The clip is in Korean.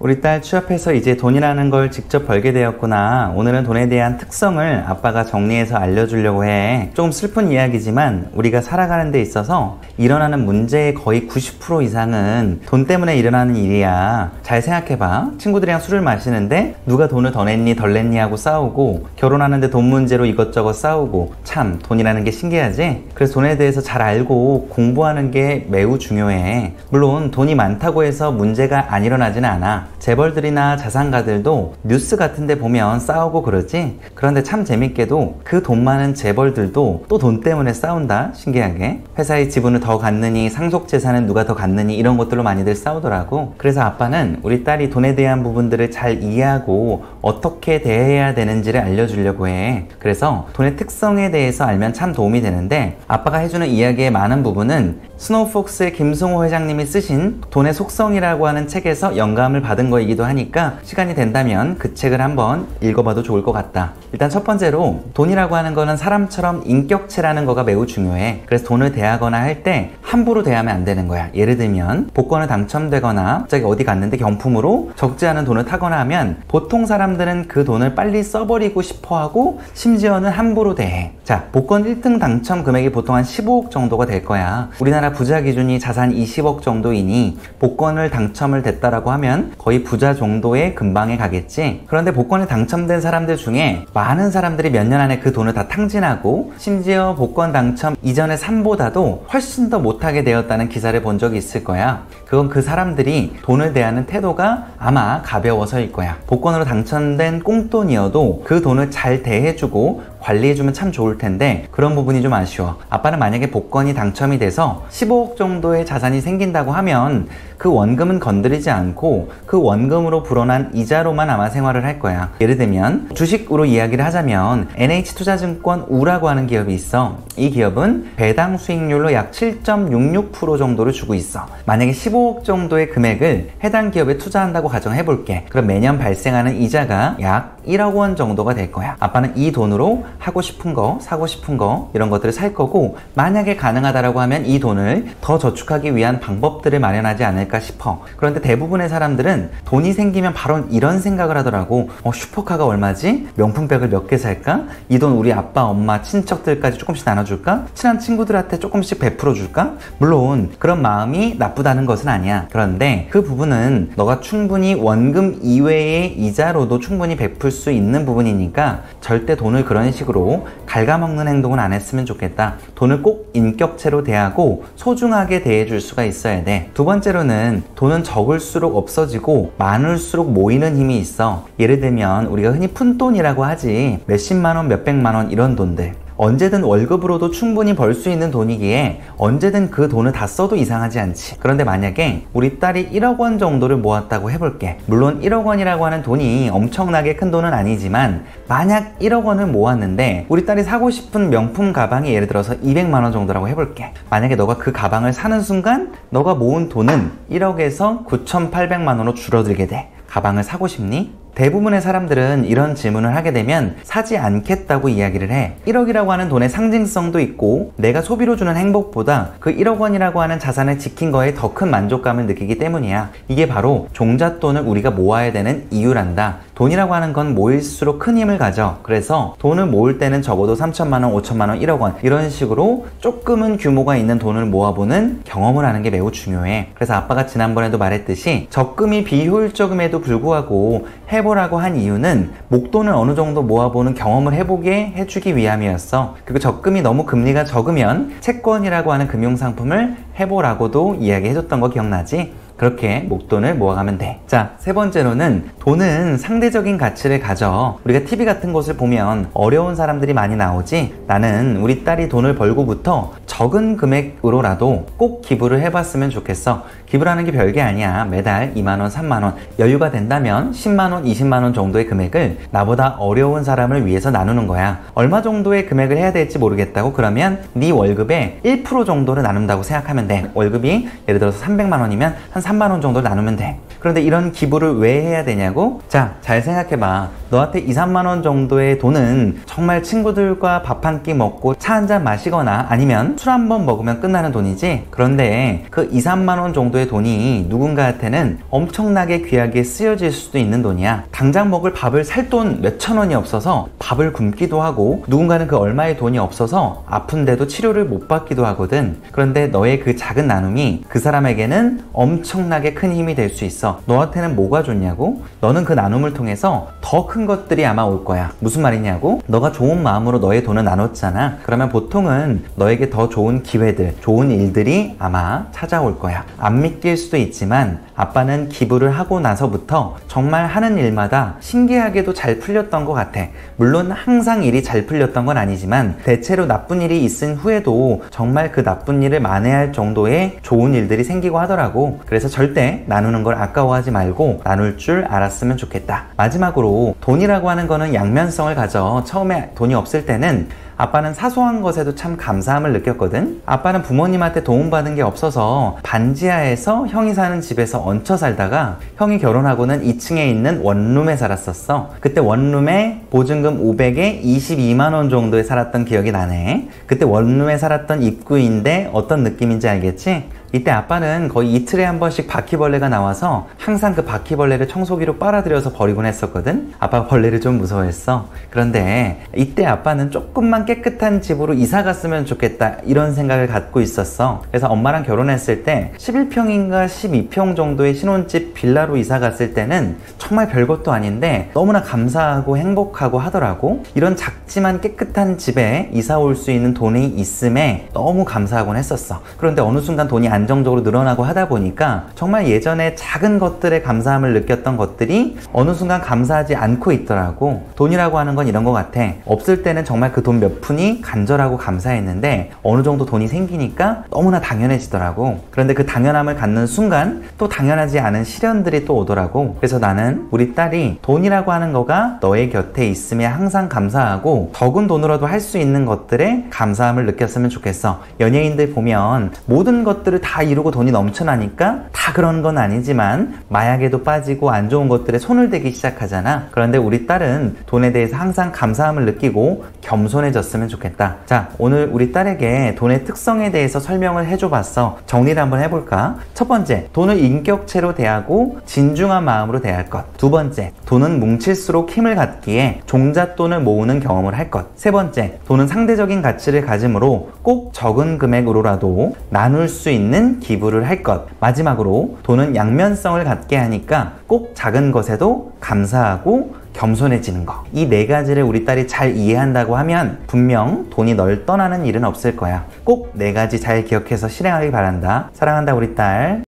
우리 딸 취업해서 이제 돈이라는 걸 직접 벌게 되었구나. 오늘은 돈에 대한 특성을 아빠가 정리해서 알려주려고 해. 조금 슬픈 이야기지만 우리가 살아가는 데 있어서 일어나는 문제의 거의 90% 이상은 돈 때문에 일어나는 일이야. 잘 생각해봐. 친구들이랑 술을 마시는데 누가 돈을 더 냈니 덜 냈니 하고 싸우고, 결혼하는데 돈 문제로 이것저것 싸우고. 참 돈이라는 게 신기하지? 그래서 돈에 대해서 잘 알고 공부하는 게 매우 중요해. 물론 돈이 많다고 해서 문제가 안 일어나지는 않아. 재벌들이나 자산가들도 뉴스 같은 데 보면 싸우고 그러지? 그런데 참 재밌게도 그 돈 많은 재벌들도 또 돈 때문에 싸운다. 신기하게. 회사의 지분을 더 갖느니, 상속재산은 누가 더 갖느니, 이런 것들로 많이들 싸우더라고. 그래서 아빠는 우리 딸이 돈에 대한 부분들을 잘 이해하고 어떻게 대해야 되는지를 알려주려고 해. 그래서 돈의 특성에 대해서 알면 참 도움이 되는데, 아빠가 해주는 이야기의 많은 부분은 스노우폭스의 김승호 회장님이 쓰신 돈의 속성이라고 하는 책에서 영감을 받은 거이기도 하니까 시간이 된다면 그 책을 한번 읽어봐도 좋을 것 같다. 일단 첫 번째로, 돈이라고 하는 거는 사람처럼 인격체라는 거가 매우 중요해. 그래서 돈을 대하거나 할 때 함부로 대하면 안 되는 거야. 예를 들면 복권을 당첨되거나 갑자기 어디 갔는데 경품으로 적지 않은 돈을 타거나 하면 보통 사람들은 그 돈을 빨리 써버리고 싶어하고 심지어는 함부로 대해. 자, 복권 1등 당첨 금액이 보통 한 15억 정도가 될 거야. 우리나라 부자 기준이 자산 20억 정도이니 복권을 당첨을 됐다라고 하면 거의 부자 정도의 근방에 가겠지. 그런데 복권에 당첨된 사람들 중에 많은 사람들이 몇 년 안에 그 돈을 다 탕진하고, 심지어 복권 당첨 이전의 삶보다도 훨씬 더 못하게 되었다는 기사를 본 적이 있을 거야. 그건 그 사람들이 돈을 대하는 태도가 아마 가벼워서일 거야. 복권으로 당첨된 꽁돈이어도 그 돈을 잘 대해주고 관리해주면 참 좋을 텐데 그런 부분이 좀 아쉬워. 아빠는 만약에 복권이 당첨이 돼서 15억 정도의 자산이 생긴다고 하면 그 원금은 건드리지 않고 그 원금으로 불어난 이자로만 아마 생활을 할 거야. 예를 들면 주식으로 이야기를 하자면 NH투자증권 우라고 하는 기업이 있어. 이 기업은 배당 수익률로 약 7.66% 정도를 주고 있어. 만약에 15억 정도의 금액을 해당 기업에 투자한다고 가정해 볼게. 그럼 매년 발생하는 이자가 약 1억 원 정도가 될 거야. 아빠는 이 돈으로 하고 싶은 거, 사고 싶은 거, 이런 것들을 살 거고, 만약에 가능하다라고 하면 이 돈을 더 저축하기 위한 방법들을 마련하지 않을까 싶어. 그런데 대부분의 사람들은 돈이 생기면 바로 이런 생각을 하더라고. 슈퍼카가 얼마지? 명품백을 몇 개 살까? 이 돈 우리 아빠, 엄마, 친척들까지 조금씩 나눠줄까? 친한 친구들한테 조금씩 베풀어 줄까? 물론 그런 마음이 나쁘다는 것은 아니야. 그런데 그 부분은 너가 충분히 원금 이외의 이자로도 충분히 베풀 수 있는 부분이니까 절대 돈을 그런 식으로 갉아먹는 행동은 안 했으면 좋겠다. 돈을 꼭 인격체로 대하고 소중하게 대해줄 수가 있어야 돼. 두 번째로는 돈은 적을수록 없어지고 많을수록 모이는 힘이 있어. 예를 들면 우리가 흔히 푼돈이라고 하지. 몇십만원, 몇백만원 이런 돈들. 언제든 월급으로도 충분히 벌 수 있는 돈이기에 언제든 그 돈을 다 써도 이상하지 않지. 그런데 만약에 우리 딸이 1억 원 정도를 모았다고 해볼게. 물론 1억 원이라고 하는 돈이 엄청나게 큰 돈은 아니지만 만약 1억 원을 모았는데 우리 딸이 사고 싶은 명품 가방이 예를 들어서 200만 원 정도라고 해볼게. 만약에 너가 그 가방을 사는 순간 너가 모은 돈은 1억에서 9,800만 원으로 줄어들게 돼. 가방을 사고 싶니? 대부분의 사람들은 이런 질문을 하게 되면 사지 않겠다고 이야기를 해. 1억이라고 하는 돈의 상징성도 있고 내가 소비로 주는 행복보다 그 1억 원이라고 하는 자산을 지킨 거에 더 큰 만족감을 느끼기 때문이야. 이게 바로 종잣돈을 우리가 모아야 되는 이유란다. 돈이라고 하는 건 모일수록 큰 힘을 가져. 그래서 돈을 모을 때는 적어도 3천만 원, 5천만 원, 1억 원 이런 식으로 조금은 규모가 있는 돈을 모아보는 경험을 하는 게 매우 중요해. 그래서 아빠가 지난번에도 말했듯이 적금이 비효율적임에도 불구하고 해보라고 한 이유는 목돈을 어느 정도 모아보는 경험을 해보게 해주기 위함이었어. 그리고 적금이 너무 금리가 적으면 채권이라고 하는 금융상품을 해보라고도 이야기해줬던 거 기억나지? 그렇게 목돈을 모아가면 돼. 자, 세 번째로는 돈은 상대적인 가치를 가져. 우리가 TV 같은 곳을 보면 어려운 사람들이 많이 나오지. 나는 우리 딸이 돈을 벌고부터 적은 금액으로라도 꼭 기부를 해봤으면 좋겠어. 기부라는 게 별게 아니야. 매달 2만원, 3만원 여유가 된다면 10만원, 20만원 정도의 금액을 나보다 어려운 사람을 위해서 나누는 거야. 얼마 정도의 금액을 해야 될지 모르겠다고? 그러면 네 월급의 1% 정도를 나눈다고 생각하면 돼. 월급이 예를 들어서 300만원이면 한 3만원 정도를 나누면 돼. 그런데 이런 기부를 왜 해야 되냐고? 자, 잘 생각해봐. 너한테 2, 3만 원 정도의 돈은 정말 친구들과 밥 한 끼 먹고 차 한 잔 마시거나 아니면 술 한 번 먹으면 끝나는 돈이지. 그런데 그 2, 3만 원 정도의 돈이 누군가한테는 엄청나게 귀하게 쓰여질 수도 있는 돈이야. 당장 먹을 밥을 살 돈 몇천 원이 없어서 밥을 굶기도 하고, 누군가는 그 얼마의 돈이 없어서 아픈데도 치료를 못 받기도 하거든. 그런데 너의 그 작은 나눔이 그 사람에게는 엄청나게 큰 힘이 될 수 있어. 너한테는 뭐가 좋냐고? 너는 그 나눔을 통해서 더 큰 것들이 아마 올 거야. 무슨 말이냐고? 너가 좋은 마음으로 너의 돈을 나눴잖아. 그러면 보통은 너에게 더 좋은 기회들, 좋은 일들이 아마 찾아올 거야. 안 믿길 수도 있지만 아빠는 기부를 하고 나서부터 정말 하는 일마다 신기하게도 잘 풀렸던 것 같아. 물론 항상 일이 잘 풀렸던 건 아니지만 대체로 나쁜 일이 있은 후에도 정말 그 나쁜 일을 만회할 정도의 좋은 일들이 생기고 하더라고. 그래서 절대 나누는 걸 아까워하지 말고 나눌 줄 알았으면 좋겠다. 마지막으로 돈이라고 하는 거는 양면성을 가져. 처음에 돈이 없을 때는 아빠는 사소한 것에도 참 감사함을 느꼈거든. 아빠는 부모님한테 도움받은 게 없어서 반지하에서 형이 사는 집에서 얹혀 살다가 형이 결혼하고는 2층에 있는 원룸에 살았었어. 그때 원룸에 보증금 500에 22만 원 정도에 살았던 기억이 나네. 그때 원룸에 살았던 입구인데 어떤 느낌인지 알겠지? 이때 아빠는 거의 이틀에 한 번씩 바퀴벌레가 나와서 항상 그 바퀴벌레를 청소기로 빨아들여서 버리곤 했었거든. 아빠가 벌레를 좀 무서워했어. 그런데 이때 아빠는 조금만 깨끗한 집으로 이사 갔으면 좋겠다, 이런 생각을 갖고 있었어. 그래서 엄마랑 결혼했을 때 11평인가 12평 정도의 신혼집 빌라로 이사 갔을 때는 정말 별것도 아닌데 너무나 감사하고 행복하고 하더라고. 이런 작지만 깨끗한 집에 이사 올 수 있는 돈이 있음에 너무 감사하곤 했었어. 그런데 어느 순간 돈이 안정적으로 늘어나고 하다 보니까 정말 예전에 작은 것들에 감사함을 느꼈던 것들이 어느 순간 감사하지 않고 있더라고. 돈이라고 하는 건 이런 것 같아. 없을 때는 정말 그 돈 몇 푼이 간절하고 감사했는데 어느 정도 돈이 생기니까 너무나 당연해지더라고. 그런데 그 당연함을 갖는 순간 또 당연하지 않은 시련들이 또 오더라고. 그래서 나는 우리 딸이 돈이라고 하는 거가 너의 곁에 있음에 항상 감사하고 적은 돈으로도 할 수 있는 것들에 감사함을 느꼈으면 좋겠어. 연예인들 보면 모든 것들을 다 이루고 돈이 넘쳐나니까 다 그런 건 아니지만 마약에도 빠지고 안 좋은 것들에 손을 대기 시작하잖아. 그런데 우리 딸은 돈에 대해서 항상 감사함을 느끼고 겸손해졌으면 좋겠다. 자, 오늘 우리 딸에게 돈의 특성에 대해서 설명을 해줘 봤어. 정리를 한번 해볼까? 첫 번째, 돈을 인격체로 대하고 진중한 마음으로 대할 것. 두 번째, 돈은 뭉칠수록 힘을 갖기에 종잣돈을 모으는 경험을 할 것. 세 번째, 돈은 상대적인 가치를 가지므로 꼭 적은 금액으로라도 나눌 수 있는 기부를 할 것. 마지막으로, 돈은 양면성을 갖게 하니까 꼭 작은 것에도 감사하고 겸손해지는 거. 이 네 가지를 우리 딸이 잘 이해한다고 하면 분명 돈이 널 떠나는 일은 없을 거야. 꼭 네 가지 잘 기억해서 실행하길 바란다. 사랑한다, 우리 딸.